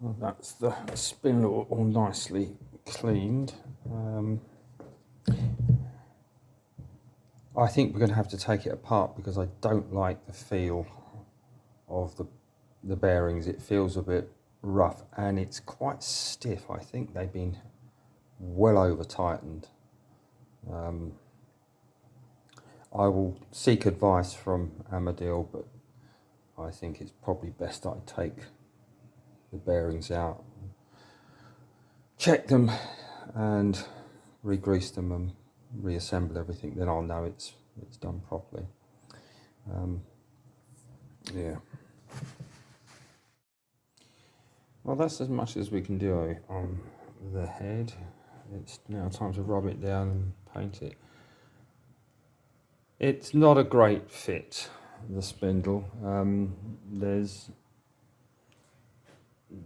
Well, that's the spindle all nicely cleaned. I think we're going to have to take it apart because I don't like the feel of the bearings. It feels a bit rough and it's quite stiff. I think they've been well over tightened. I will seek advice from Amadil, but I think it's probably best I take the bearings out, check them and re-grease them and reassemble everything. Then I'll know it's done properly. Yeah. Well, that's as much as we can do on the head. It's now time to rub it down and paint it. It's not a great fit, the spindle. There's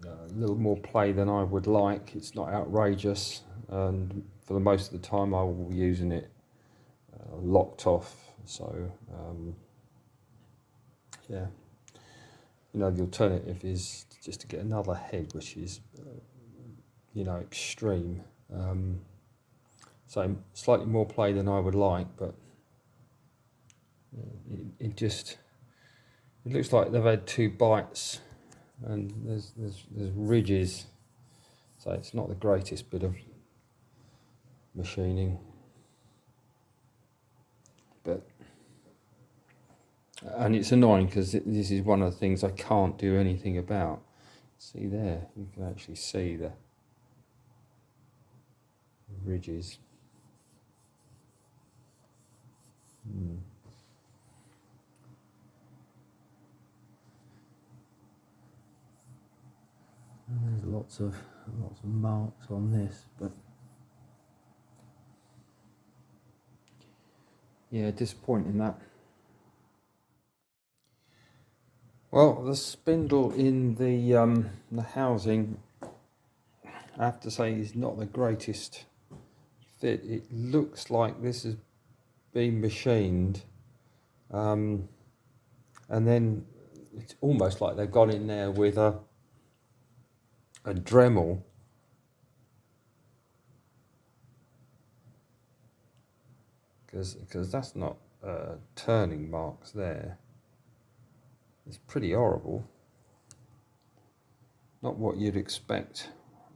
a little more play than I would like. It's not outrageous, and for the most of the time I will be using it locked off. So yeah, you know, the alternative is just to get another head, which is you know, extreme. So slightly more play than I would like, but it looks like they've had two bites, and there's ridges, so it's not the greatest bit of machining, and it's annoying because this is one of the things I can't do anything about. See there, you can actually see the ridges. There's lots of marks on this, but yeah, disappointing that. Well, the spindle in the housing, I have to say, is not the greatest fit. It looks like this has been machined, and then it's almost like they've gone in there with a Dremel, because that's not turning marks there. It's pretty horrible. Not what you'd expect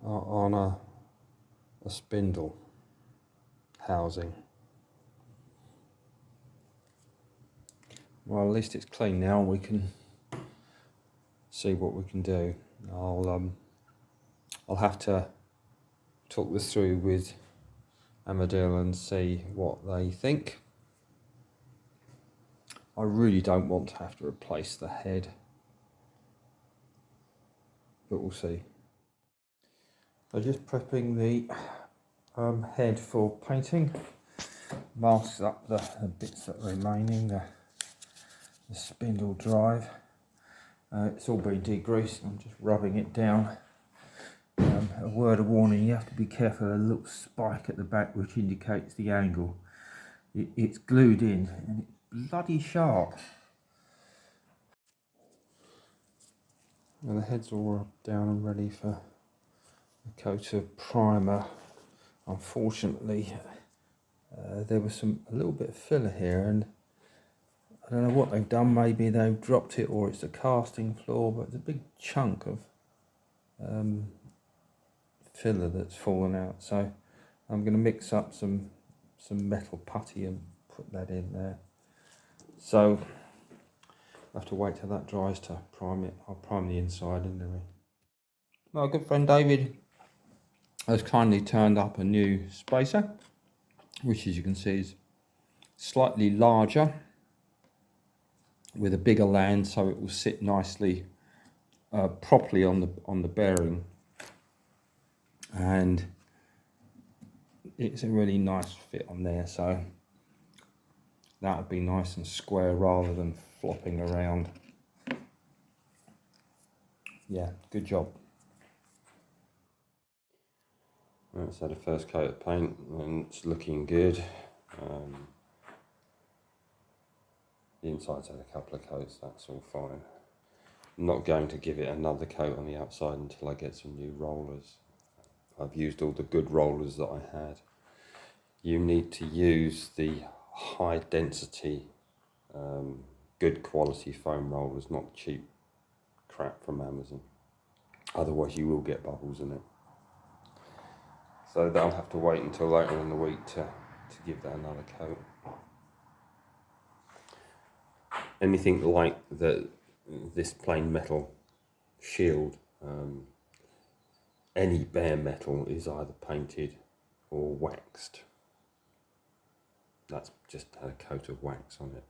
on a spindle housing. Well, at least it's clean now. We can see what we can do. I'll have to talk this through with Amadil and see what they think. I really don't want to have to replace the head, but we'll see. So just prepping the head for painting. Masks up the bits that are remaining, the spindle drive. It's all been degreased. I'm just rubbing it down. A word of warning, you have to be careful of a little spike at the back which indicates the angle. It's glued in and it's bloody sharp. And the head's all rubbed down and ready for a coat of primer. Unfortunately, there was a little bit of filler here, and I don't know what they've done. Maybe they've dropped it, or it's the casting floor, but it's a big chunk of filler that's fallen out. So I'm going to mix up some metal putty and put that in there. So I have to wait till that dries to prime it. I'll prime the inside anyway. My good friend David has kindly turned up a new spacer, which, as you can see, is slightly larger with a bigger land, so it will sit nicely properly on the bearing, and it's a really nice fit on there, so that would be nice and square rather than flopping around. Yeah, good job. Let's had a first coat of paint and it's looking good. The inside's had a couple of coats, that's all fine. not going to give it another coat on the outside until I get some new rollers. I've used all the good rollers that I had. You need to use the high density, good quality foam rollers, not cheap crap from Amazon. Otherwise you will get bubbles in it. So they'll have to wait until later in the week to give that another coat. Anything like this plain metal shield, any bare metal is either painted or waxed. That's just had a coat of wax on it.